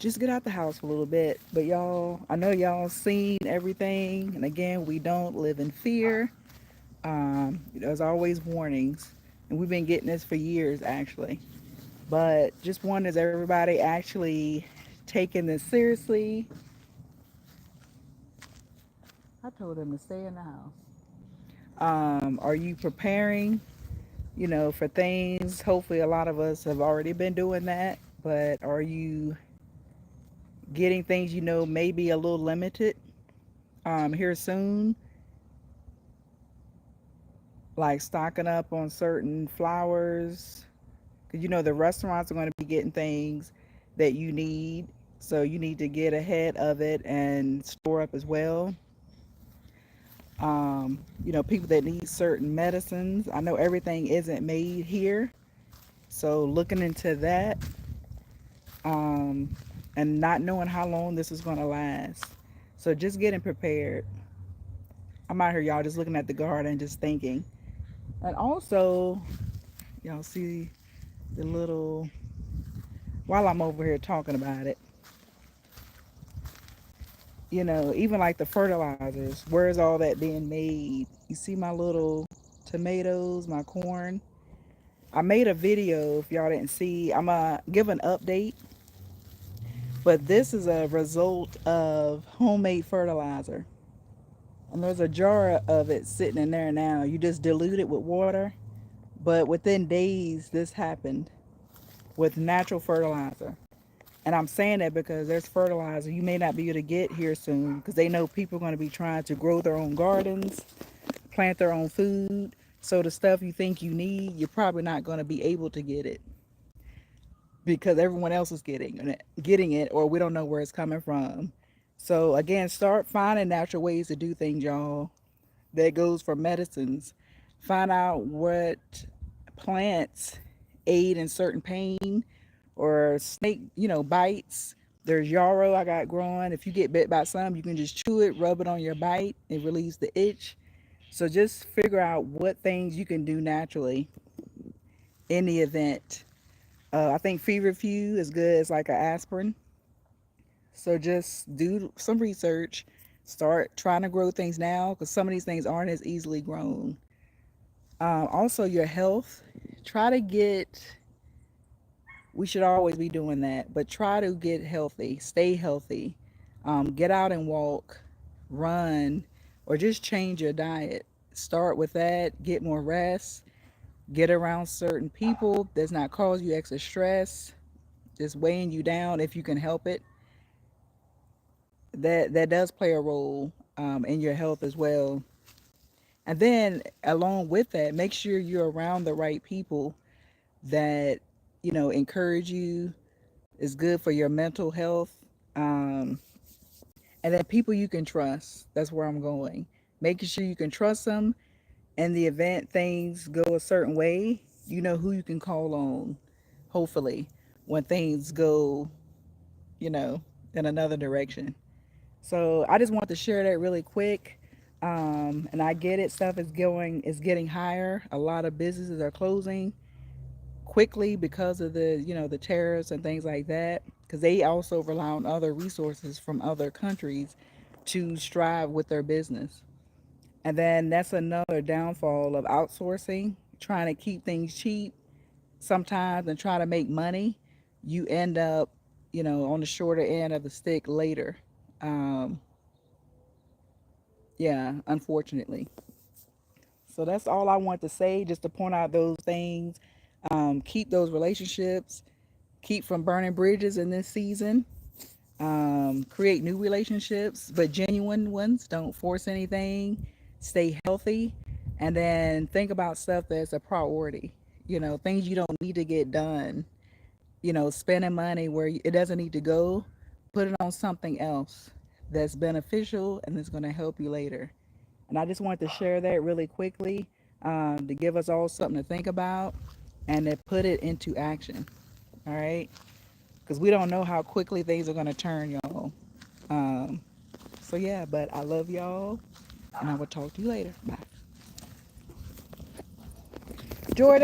just get out the house for a little bit. But y'all, I know y'all seen everything. And again, we don't live in fear. There's always warnings. And we've been getting this for years, actually. But just wondering, is everybody actually taking this seriously? I told them to stay in the house. Are you preparing, for things? Hopefully, a lot of us have already been doing that. But are you getting things maybe a little limited here soon, like stocking up on certain flowers? Because the restaurants are going to be getting things that you need, so you need to get ahead of it and store up as well. People that need certain medicines. I know everything isn't made here, so looking into that, um, and not knowing how long this is going to last. So just getting prepared. I'm out here, y'all, just looking at the garden, just thinking. And also, y'all see the little, while I'm over here talking about it, even like the fertilizers, where's all that being made? You see my little tomatoes, my corn. I made a video, if y'all didn't see. I'm going to give an update, but this is a result of homemade fertilizer. And there's a jar of it sitting in there now. You just dilute it with water. But within days, this happened with natural fertilizer. And I'm saying that because there's fertilizer you may not be able to get here soon, because they know people are going to be trying to grow their own gardens, plant their own food. So the stuff you think you need, you're probably not going to be able to get it because everyone else is getting it, or we don't know where it's coming from. So again, start finding natural ways to do things, y'all. That goes for medicines. Find out what plants aid in certain pain or snake, bites. There's yarrow I got growing. If you get bit by some, you can just chew it, rub it on your bite, and release the itch. So just figure out what things you can do naturally in the event. I think feverfew is good as like an aspirin. So just do some research. Start trying to grow things now because some of these things aren't as easily grown. Also, your health. Try to get, we should always be doing that, but try to get healthy, stay healthy. Get out and walk, run, or just change your diet. Start with that, get more rest, get around certain people that's not cause you extra stress, just weighing you down if you can help it. That does play a role in your health as well. And then along with that, make sure you're around the right people that encourage you, is good for your mental health, um, and then people you can trust. That's where I'm going. Making sure you can trust them. In the event things go a certain way, you know who you can call on. Hopefully, when things go, you know, in another direction. So I just want to share that really quick. And I get it. Stuff is getting higher. A lot of businesses are closing quickly because of the tariffs and things like that. Because they also rely on other resources from other countries to strive with their business. And then that's another downfall of outsourcing, trying to keep things cheap sometimes and try to make money. You end up, on the shorter end of the stick later. Um, yeah, unfortunately. So that's all I want to say, just to point out those things. Keep those relationships, keep from burning bridges in this season. Create new relationships, but genuine ones. Don't force anything. Stay healthy. And then think about stuff that's a priority. Things you don't need to get done. Spending money where it doesn't need to go. Put it on something else that's beneficial and that's going to help you later. And I just wanted to share that really quickly, to give us all something to think about and to put it into action. All right? Because we don't know how quickly things are going to turn, y'all. Um, so, yeah, but I love y'all and I will talk to you later. Bye. Jordan.